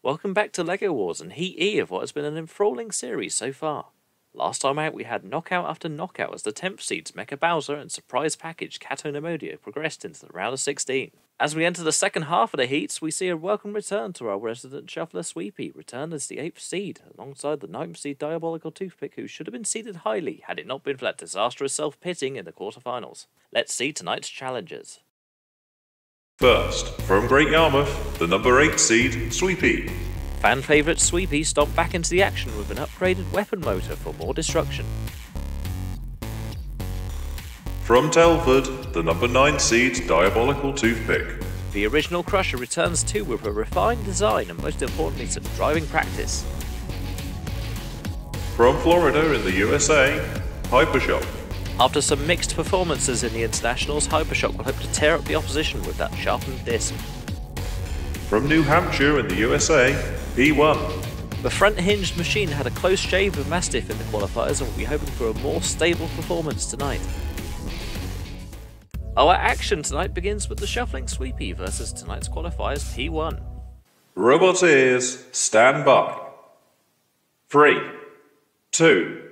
Welcome back to LEGO Wars and Heat E of what has been an enthralling series so far. Last time out we had knockout after knockout as the 10th seeds Mecha Bowser and surprise package Kato Nemodio progressed into the round of 16. As we enter the second half of the heats, we see a welcome return to our resident shuffler SWEEPY, returned as the 8th seed, alongside the 9th seed Diabolical TOOTHPICK, who should have been seeded highly had it not been for that disastrous self-pitting in the quarterfinals. Let's see tonight's challengers. First, from Great Yarmouth, the number 8 seed, SWEEPY. Fan favourite SWEEPY stomped back into the action with an upgraded weapon motor for more destruction. From Telford, the number 9 seed, Diabolical TOOTHPICK. The original Crusher returns too with a refined design and most importantly some driving practice. From Florida in the USA, HYPERSHOCK. After some mixed performances in the internationals, HYPERSHOCK will hope to tear up the opposition with that sharpened disc. From New Hampshire in the USA, P1. The front-hinged machine had a close shave with Mastiff in the qualifiers and will be hoping for a more stable performance tonight. Our action tonight begins with the shuffling SWEEPY versus tonight's qualifiers P1. Robot ears, stand by. 3, 2,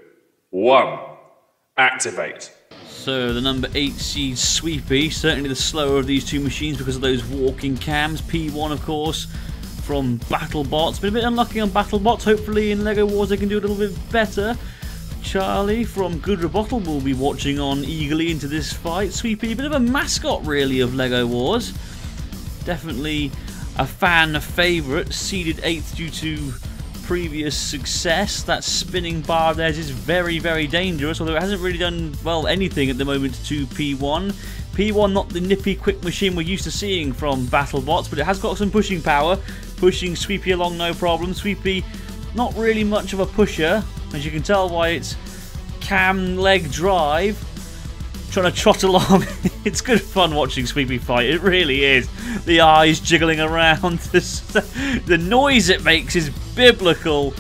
1, activate. So the number 8 seed SWEEPY, certainly the slower of these two machines because of those walking cams. P1 of course from BattleBots, been a bit unlucky on BattleBots, hopefully in LEGO Wars they can do a little bit better. Charlie from Good Rebuttal will be watching on eagerly into this fight. SWEEPY, a bit of a mascot really of LEGO Wars. Definitely a fan favourite, seeded 8th due to previous success. That spinning bar there is very, very dangerous, although it hasn't really done, well, anything at the moment to P1. P1 not the nippy, quick machine we're used to seeing from BattleBots, but it has got some pushing power, pushing SWEEPY along no problem. SWEEPY not really much of a pusher, as you can tell by its cam leg drive, trying to trot along. It's good fun watching SWEEPY fight, it really is. The eyes jiggling around, the noise it makes is biblical.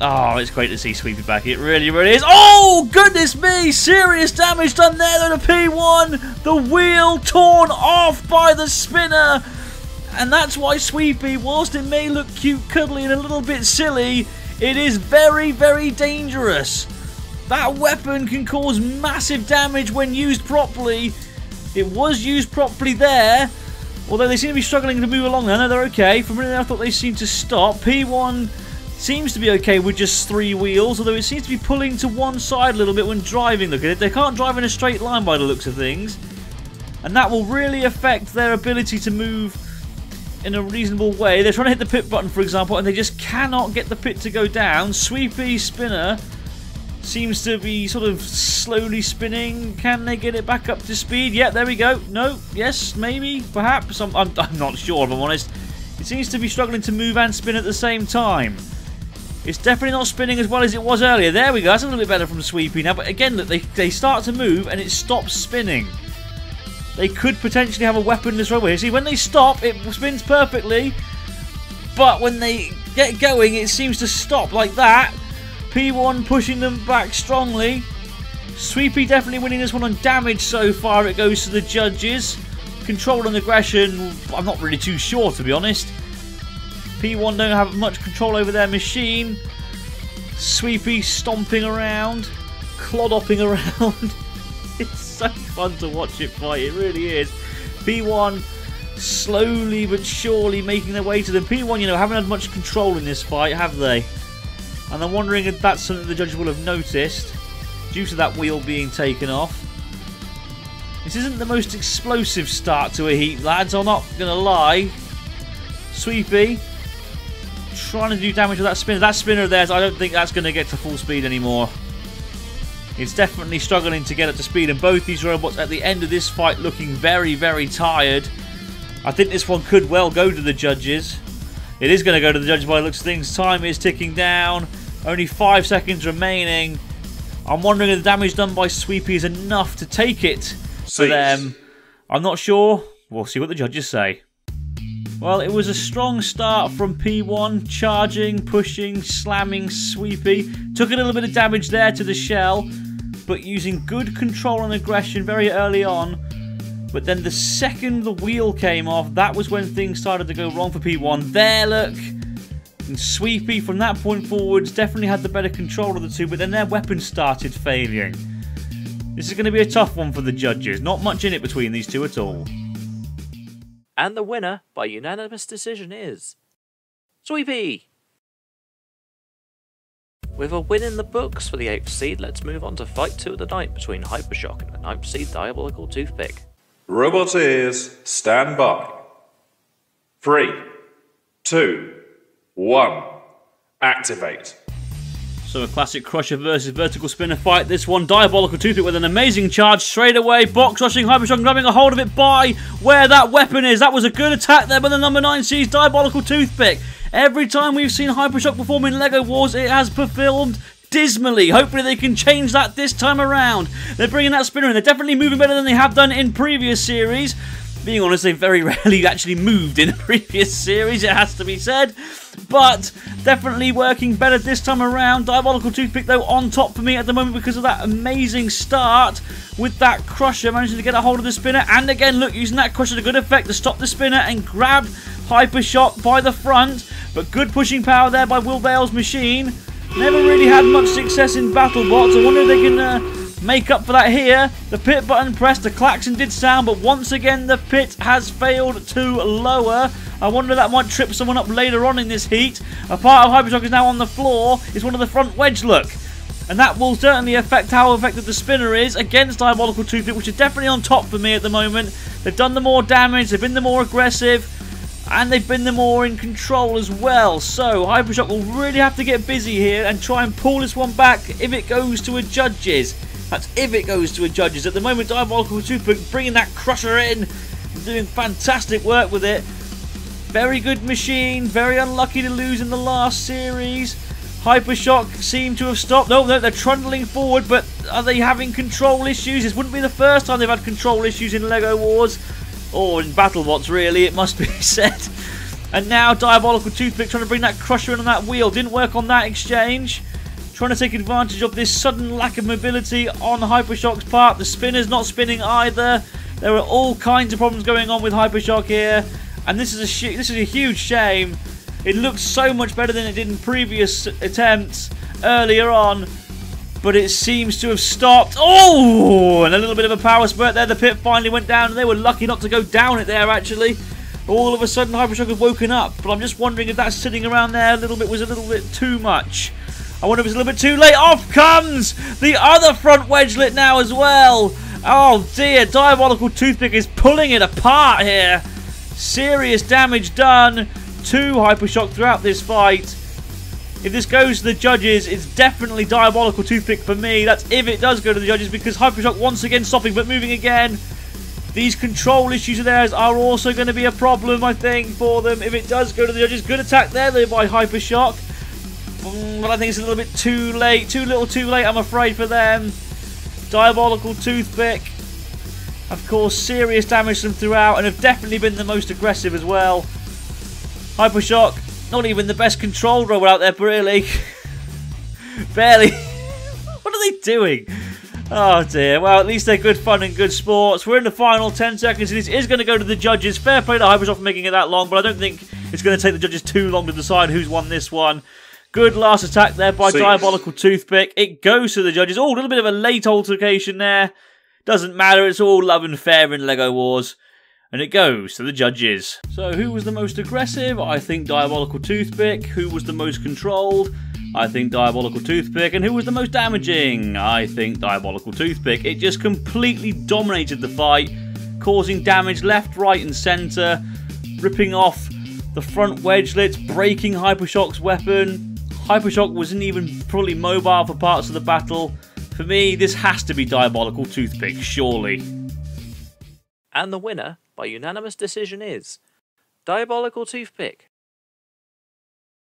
Oh, it's great to see SWEEPY back, it really, really is. Oh, goodness me, serious damage done there to the P1. The wheel torn off by the spinner. And that's why SWEEPY, whilst it may look cute, cuddly and a little bit silly, it is very, very dangerous. That weapon can cause massive damage when used properly. It was used properly there, although they seem to be struggling to move along there. No, they're okay. For a minute I thought they seemed to stop. P1 seems to be okay with just 3 wheels, although it seems to be pulling to one side a little bit when driving. Look at it. They can't drive in a straight line by the looks of things. And that will really affect their ability to move in a reasonable way. They're trying to hit the pit button, for example, and they just cannot get the pit to go down. SWEEPY spinner seems to be sort of slowly spinning. Can they get it back up to speed? Yeah, there we go. No, yes, maybe, perhaps. I'm not sure, if I'm honest. It seems to be struggling to move and spin at the same time. It's definitely not spinning as well as it was earlier. There we go. That's a little bit better from SWEEPY now. But again, look, they start to move and it stops spinning. They could potentially have a weapon this right way. See, when they stop, it spins perfectly. But when they get going, it seems to stop like that. P1 pushing them back strongly. SWEEPY definitely winning this one on damage so far. It goes to the judges. Control and aggression, I'm not really too sure, to be honest. P1 don't have much control over their machine. SWEEPY stomping around, clodhopping around. It's so fun to watch it fight, it really is. P1 slowly but surely making their way to them. P1, you know, haven't had much control in this fight, have they? And I'm wondering if that's something the judges will have noticed due to that wheel being taken off. This isn't the most explosive start to a heat, lads, I'm not going to lie. SWEEPY trying to do damage with that spinner. That spinner of theirs, I don't think that's going to get to full speed anymore. It's definitely struggling to get up to speed, and both these robots at the end of this fight looking very, very tired. I think this one could well go to the judges. It is going to go to the judges by the looks of things. Time is ticking down. Only 5 seconds remaining. I'm wondering if the damage done by SWEEPY is enough to take it for them. I'm not sure. We'll see what the judges say. Well, it was a strong start from P1. Charging, pushing, slamming SWEEPY. Took a little bit of damage there to the shell, but using good control and aggression very early on. But then the second the wheel came off, that was when things started to go wrong for P1. There, look. And SWEEPY, from that point forwards, definitely had the better control of the two, but then their weapons started failing. This is going to be a tough one for the judges. Not much in it between these two at all. And the winner, by unanimous decision, is SWEEPY! With a win in the books for the 8th seed, let's move on to Fight 2 of the night between HYPERSHOCK and the 9th seed Diabolical Toothpick. Robot ears, stand by. 3, 2, 1, activate. So a classic crusher versus vertical spinner fight. This one, Diabolical Toothpick with an amazing charge straight away. Box rushing HYPERSHOCK, grabbing a hold of it by where that weapon is. That was a good attack there by the number 9 seed Diabolical Toothpick. Every time we've seen HYPERSHOCK perform in LEGO Wars, it has performed dismally. Hopefully they can change that this time around. They're bringing that spinner in. They're definitely moving better than they have done in previous series. Being honest, they very rarely actually moved in a previous series, it has to be said. But definitely working better this time around. Diabolical Toothpick, though, on top for me at the moment because of that amazing start with that crusher, managing to get a hold of the spinner. And again, look, using that crusher to good effect to stop the spinner and grab HYPERSHOCK by the front. But good pushing power there by Will Bale's machine. Never really had much success in BattleBots. I wonder if they can make up for that here. The pit button pressed, the klaxon did sound, but once again the pit has failed to lower. I wonder if that might trip someone up later on in this heat. A part of HYPERSHOCK is now on the floor. It's one of the front wedge, look. And that will certainly affect how effective the spinner is against Diabolical Toothpick, which is definitely on top for me at the moment. They've done the more damage, they've been the more aggressive, and they've been the more in control as well. So HYPERSHOCK will really have to get busy here and try and pull this one back if it goes to a judges. That's if it goes to a judges. At the moment, Diabolical Toothpick bringing that crusher in, doing fantastic work with it. Very good machine, very unlucky to lose in the last series. HYPERSHOCK seem to have stopped. No, they're trundling forward, but are they having control issues? This wouldn't be the first time they've had control issues in LEGO Wars. Or in BattleBots, really, it must be said. And now Diabolical Toothpick trying to bring that crusher in on that wheel. Didn't work on that exchange. Trying to take advantage of this sudden lack of mobility on HYPERSHOCK's part. The spinner's not spinning either. There are all kinds of problems going on with HYPERSHOCK here. And this is a huge shame. It looks so much better than it did in previous attempts earlier on. But it seems to have stopped. Oh! And a little bit of a power spurt there. The pit finally went down, and they were lucky not to go down it there, actually. All of a sudden, HYPERSHOCK have woken up. But I'm just wondering if that sitting around there was a little bit too much. I wonder if it's a little bit too late. Off comes the other front wedgelet now as well. Oh, dear. Diabolical Toothpick is pulling it apart here. Serious damage done to HYPERSHOCK throughout this fight. If this goes to the judges, it's definitely Diabolical Toothpick for me. That's if it does go to the judges, because HYPERSHOCK once again stopping but moving again. These control issues of theirs are also going to be a problem, I think, for them if it does go to the judges. Good attack there though by HYPERSHOCK. But I think it's a little bit too late. Too little too late, I'm afraid, for them. Diabolical Toothpick, of course, serious damage to them throughout and have definitely been the most aggressive as well. HYPERSHOCK, not even the best control robot out there, really. Barely. What are they doing? Oh dear. Well, at least they're good fun and good sports. We're in the final 10 seconds, and this is going to go to the judges. Fair play to HYPERSHOCK for making it that long, but I don't think it's going to take the judges too long to decide who's won this one. Good last attack there by Diabolical Toothpick. It goes to the judges. Oh, a little bit of a late altercation there. Doesn't matter. It's all love and fair in LEGO Wars. And it goes to the judges. So who was the most aggressive? I think Diabolical Toothpick. Who was the most controlled? I think Diabolical Toothpick. And who was the most damaging? I think Diabolical Toothpick. It just completely dominated the fight, causing damage left, right and centre, ripping off the front wedgelets, breaking HYPERSHOCK's weapon. HYPERSHOCK wasn't even probably mobile for parts of the battle. For me, this has to be Diabolical Toothpick, surely. And the winner, by unanimous decision, is Diabolical Toothpick.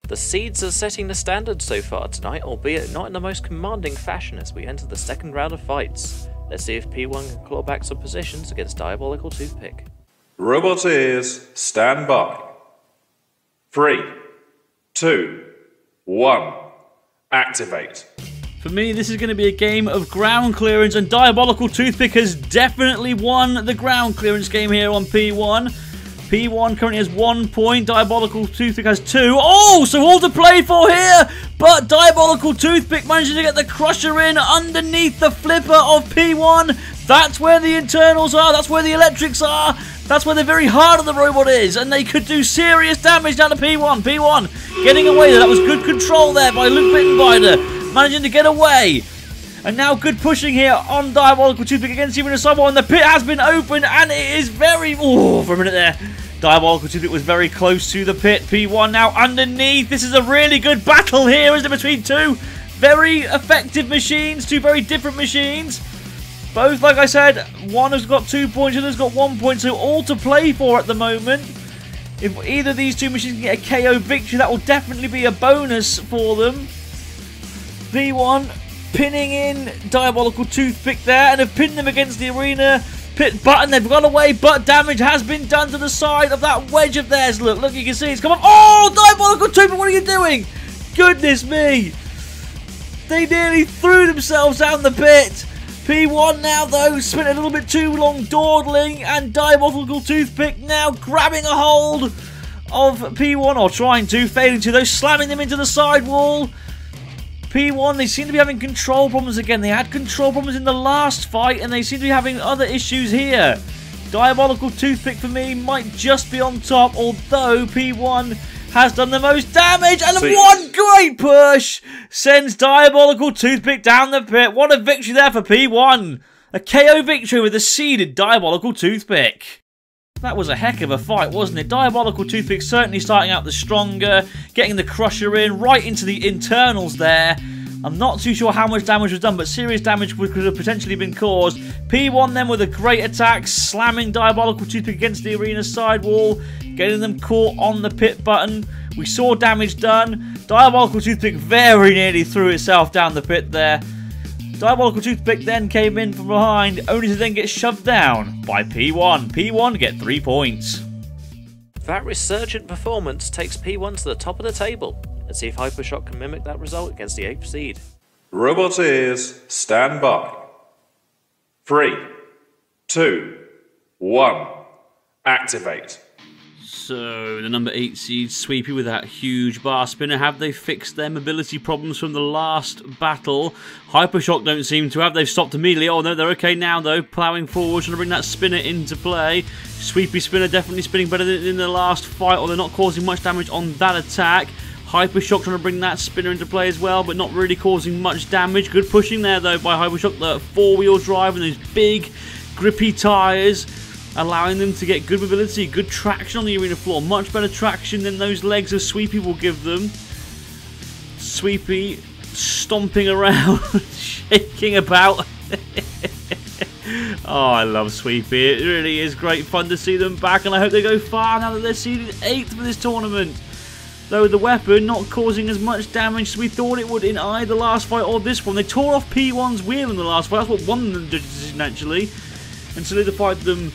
The seeds are setting the standard so far tonight, albeit not in the most commanding fashion as we enter the second round of fights. Let's see if P1 can claw back some positions against Diabolical Toothpick. Robot ears, stand by. 3, 2, 1, activate. For me, this is going to be a game of ground clearance, and Diabolical Toothpick has definitely won the ground clearance game here on P1. P1 currently has 1 point. Diabolical Toothpick has 2. Oh, so all to play for here. But Diabolical Toothpick manages to get the crusher in underneath the flipper of P1. That's where the internals are. That's where the electrics are. That's where the very heart of the robot is. And they could do serious damage down to P1. P1 getting away there. That was good control there by Luke Bittenbinder. Managing to get away. And now good pushing here on Diabolical Toothpick against even a Cyborg. And the pit has been opened. And it is very... Oh, for a minute there. Diabolical Toothpick was very close to the pit. P1 now underneath. This is a really good battle here, isn't it, between two very effective machines. Two very different machines. Both, like I said, one has got 2 points, the other's got 1 point, so all to play for at the moment. If either of these two machines can get a KO victory, that will definitely be a bonus for them. P1 pinning in Diabolical Toothpick there, and have pinned them against the arena pit button. They've gone away, but damage has been done to the side of that wedge of theirs. Look, you can see it's come up. Oh, Diabolical Toothpick, what are you doing? Goodness me. They nearly threw themselves down the pit. P1 now, though, spent a little bit too long dawdling, and Diabolical Toothpick now grabbing a hold of P1, or trying to, failing to, though, slamming them into the side wall. P1, they seem to be having control problems again. They had control problems in the last fight, and they seem to be having other issues here. Diabolical Toothpick, for me, might just be on top, although P1 has done the most damage, and one great push sends Diabolical Toothpick down the pit. What a victory there for P1. A KO victory with a seeded Diabolical Toothpick. That was a heck of a fight, wasn't it? Diabolical Toothpick certainly starting out the stronger, getting the crusher in, right into the internals there. I'm not too sure how much damage was done, but serious damage could have potentially been caused. P1 then with a great attack, slamming Diabolical Toothpick against the arena sidewall, getting them caught on the pit button. We saw damage done. Diabolical Toothpick very nearly threw itself down the pit there. Diabolical Toothpick then came in from behind, only to then get shoved down by P1. P1 get 3 points. That resurgent performance takes P1 to the top of the table. Let's see if HYPERSHOCK can mimic that result against the 8th seed. Robot ears, stand by. 3, 2, 1, activate. So, the number 8 seed, SWEEPY with that huge bar spinner. Have they fixed their mobility problems from the last battle? HYPERSHOCK don't seem to have. They've stopped immediately. Oh, no, they're okay now, though. Ploughing forward, trying to bring that spinner into play. SWEEPY spinner definitely spinning better than in the last fight, or they're not causing much damage on that attack. HYPERSHOCK trying to bring that spinner into play as well, but not really causing much damage. Good pushing there, though, by HYPERSHOCK. The four-wheel drive and those big, grippy tyres, allowing them to get good mobility, good traction on the arena floor. Much better traction than those legs of SWEEPY will give them. SWEEPY stomping around, shaking about. Oh, I love SWEEPY. It really is great fun to see them back, and I hope they go far now that they're seeded 8th for this tournament. Though the weapon not causing as much damage as we thought it would in either the last fight or this one. They tore off P1's wheel in the last fight. That's what won the decision, actually, and solidified them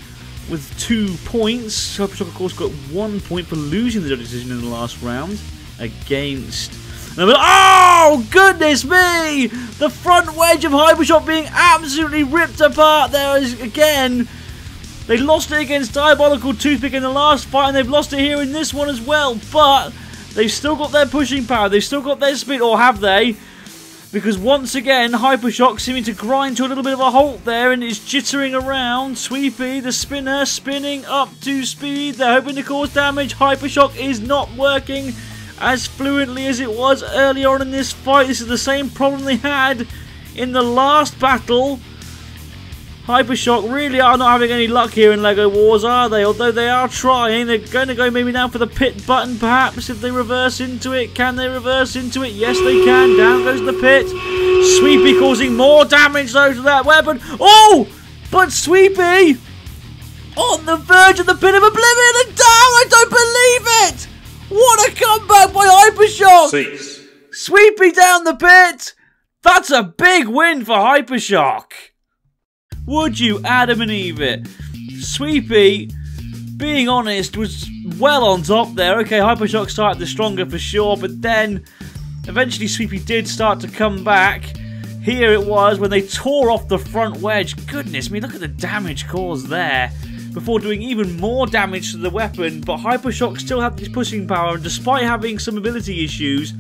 with 2 points. HYPERSHOCK, of course, got 1 point for losing the decision in the last round against... Oh, goodness me! The front wedge of HYPERSHOCK being absolutely ripped apart there again. They lost it against Diabolical Toothpick in the last fight, and they've lost it here in this one as well. But they've still got their pushing power. They've still got their speed, or have they? Because once again, HYPERSHOCK seeming to grind to a little bit of a halt there, and it's jittering around. SWEEPY, the spinner, spinning up to speed. They're hoping to cause damage. HYPERSHOCK is not working as fluently as it was earlier on in this fight. This is the same problem they had in the last battle. HYPERSHOCK really are not having any luck here in LEGO Wars, are they? Although they are trying. They're going to go maybe now for the pit button, perhaps, if they reverse into it. Can they reverse into it? Yes, they can. Down goes the pit. SWEEPY causing more damage, though, to that weapon. Oh! But SWEEPY on the verge of the pit of oblivion and down! I don't believe it! What a comeback by HYPERSHOCK! Cease. SWEEPY down the pit! That's a big win for HYPERSHOCK! Would you Adam and Eve it? SWEEPY, being honest, was well on top there. Okay, HYPERSHOCK started the stronger for sure, but then eventually SWEEPY did start to come back. Here it was when they tore off the front wedge. Goodness me, look at the damage caused there. before doing even more damage to the weapon, but HYPERSHOCK still had this pushing power, and despite having some ability issues,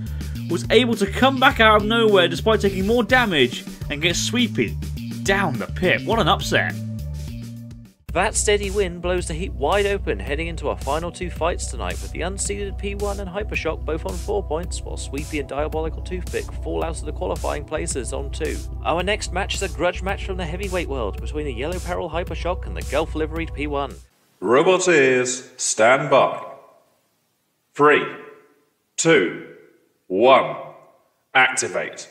was able to come back out of nowhere despite taking more damage and get SWEEPY down the pit. What an upset. That steady win blows the heat wide open heading into our final two fights tonight, with the unseeded P1 and HYPERSHOCK both on 4 points, while SWEEPY and Diabolical Toothpick fall out of the qualifying places on 2. Our next match is a grudge match from the heavyweight world between the Yellow Peril HYPERSHOCK and the Gulf Liveried P1. Robot ears, stand by. 3, 2, 1, activate.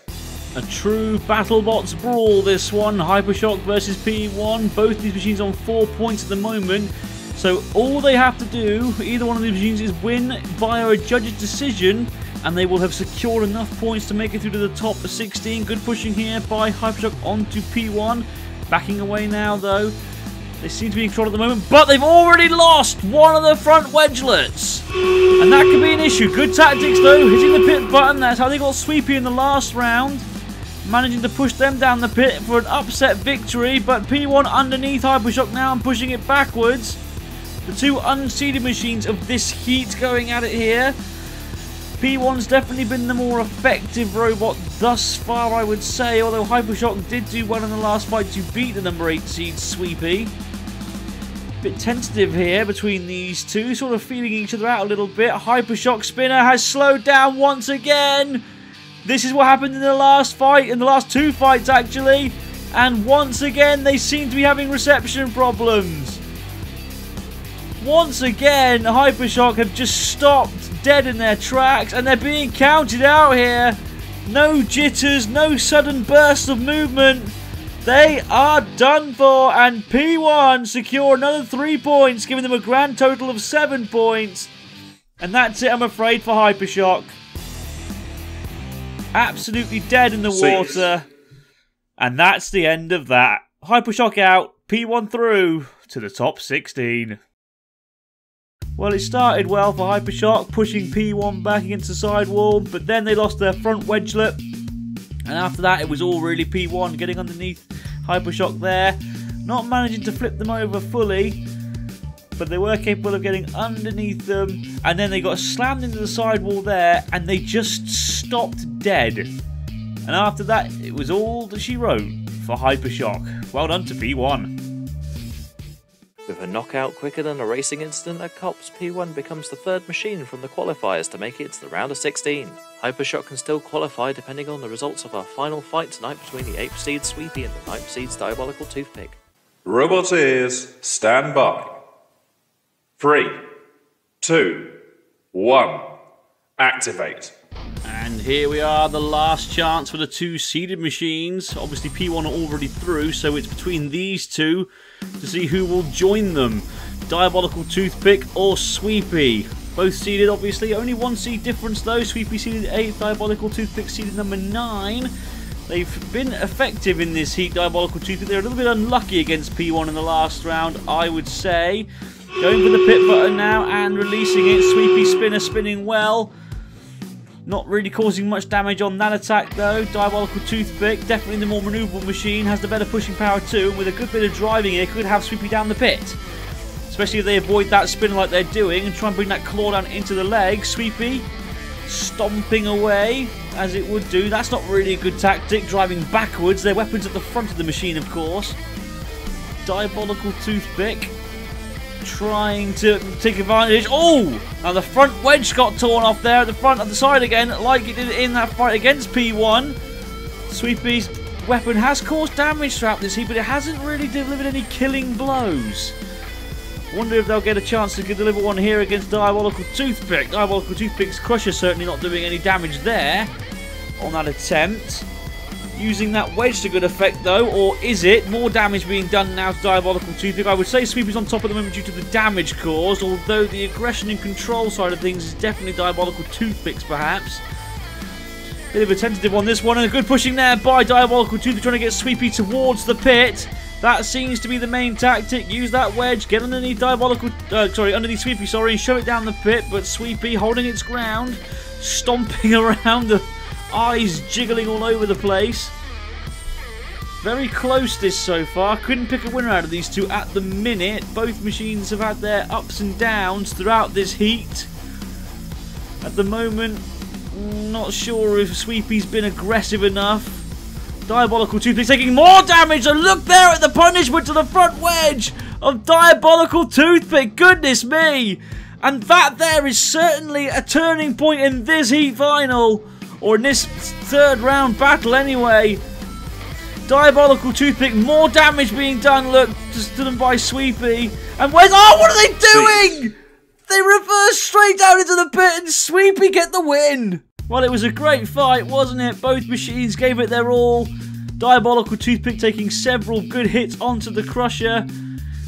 A true BattleBots brawl, this one. HYPERSHOCK versus P1. Both these machines on 4 points at the moment. So all they have to do, either one of these machines, is win via a judge's decision, and they will have secured enough points to make it through to the top 16. Good pushing here by HYPERSHOCK onto P1. Backing away now, though. They seem to be in control at the moment, but they've already lost one of the front wedgelets. And that could be an issue. Good tactics, though. Hitting the pit button. That's how they got SWEEPY in the last round. Managing to push them down the pit for an upset victory, but P1 underneath HYPERSHOCK now and pushing it backwards. The two unseeded machines of this heat going at it here. P1's definitely been the more effective robot thus far, I would say, although HYPERSHOCK did do well in the last fight to beat the number 8 seed SWEEPY. Bit tentative here between these two, sort of feeling each other out a little bit. HYPERSHOCK spinner has slowed down once again. This is what happened in the last fight, in the last 2 fights actually, and once again they seem to be having reception problems. Once again, HYPERSHOCK have just stopped dead in their tracks, and they're being counted out here. No jitters, no sudden bursts of movement. They are done for, and P1 secure another 3 points, giving them a grand total of 7 points. And that's it, I'm afraid, for HYPERSHOCK. Absolutely dead in the water. And that's the end of that. HYPERSHOCK out, P1 through to the top 16. Well, it started well for HYPERSHOCK, pushing P1 back against the sidewall, but then they lost their front wedgelet. And after that, it was all really P1 getting underneath HYPERSHOCK there. Not managing to flip them over fully, but they were capable of getting underneath them, and then they got slammed into the sidewall there, and they just stopped dead. And after that, it was all that she wrote for HYPERSHOCK. Well done to P1. With a knockout quicker than a racing incident at Cops, P1 becomes the 3rd machine from the qualifiers to make it to the round of 16. HYPERSHOCK can still qualify depending on the results of our final fight tonight between the 8th seed SWEEPY and the 9th seed's Diabolical Toothpick. Robot ears, stand by. 3, 2, 1, activate. And here we are, the last chance for the 2 seeded machines. Obviously P1 are already through, so it's between these two to see who will join them. Diabolical Toothpick or SWEEPY. Both seeded, obviously. Only 1 seed difference though. SWEEPY seeded 8th, Diabolical Toothpick seeded number 9. They've been effective in this heat, Diabolical Toothpick. They're a little bit unlucky against P1 in the last round, I would say. Going for the pit button now and releasing it. SWEEPY spinner spinning well. Not really causing much damage on that attack though. Diabolical Toothpick, definitely the more manoeuvrable machine, has the better pushing power too, and with a good bit of driving here, could have SWEEPY down the pit. Especially if they avoid that spin like they're doing and try and bring that claw down into the leg. SWEEPY stomping away as it would do. That's not really a good tactic, driving backwards. Their weapons at the front of the machine, of course. Diabolical Toothpick trying to take advantage. Oh! Now the front wedge got torn off there at the front of the side again, like it did in that fight against P1. SWEEPY's weapon has caused damage throughout this heat, but it hasn't really delivered any killing blows. Wonder if they'll get a chance to deliver one here against Diabolical Toothpick. Diabolical Toothpick's crusher certainly not doing any damage there on that attempt. Using that wedge to good effect though, or is it? More damage being done now to Diabolical Toothpick. I would say SWEEPY's on top at the moment due to the damage caused, although the aggression and control side of things is definitely Diabolical Toothpick's perhaps. Bit of a tentative on this one, and a good pushing there by Diabolical Toothpick trying to get SWEEPY towards the pit. That seems to be the main tactic. Use that wedge, get underneath underneath SWEEPY, sorry, and shove it down the pit, but SWEEPY holding its ground, stomping around, the eyes jiggling all over the place. Very close this so far. Couldn't pick a winner out of these two at the minute. Both machines have had their ups and downs throughout this heat. At the moment, not sure if Sweepy's been aggressive enough. Diabolical Toothpick taking more damage, and look there at the punishment to the front wedge of Diabolical Toothpick. Goodness me! And that there is certainly a turning point in this heat final, or in this third round battle anyway. Diabolical Toothpick, more damage being done, look, to them by Sweepy. And where's... Oh, what are they doing? They reverse straight down into the pit and Sweepy get the win. Well, it was a great fight, wasn't it? Both machines gave it their all. Diabolical Toothpick taking several good hits onto the Crusher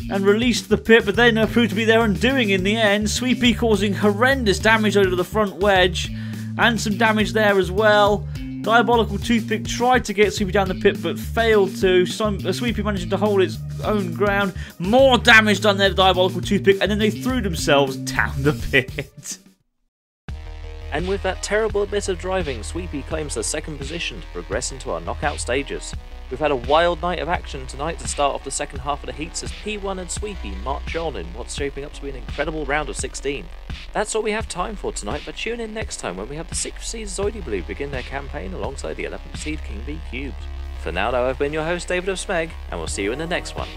and released the pit, but then proved to be their undoing in the end. Sweepy causing horrendous damage over the front wedge and some damage there as well. Diabolical Toothpick tried to get Sweepy down the pit but failed to. Sweepy managing to hold its own ground. More damage done there to Diabolical Toothpick, and then they threw themselves down the pit. And with that terrible bit of driving, Sweepy claims the second position to progress into our knockout stages. We've had a wild night of action tonight to start off the second half of the heats as P1 and Sweepy march on in what's shaping up to be an incredible round of 16. That's all we have time for tonight, but tune in next time when we have the 6th seed Zoidy Blue begin their campaign alongside the 11th seed King B Cubed. For now though, I've been your host David of Smeg, and we'll see you in the next one.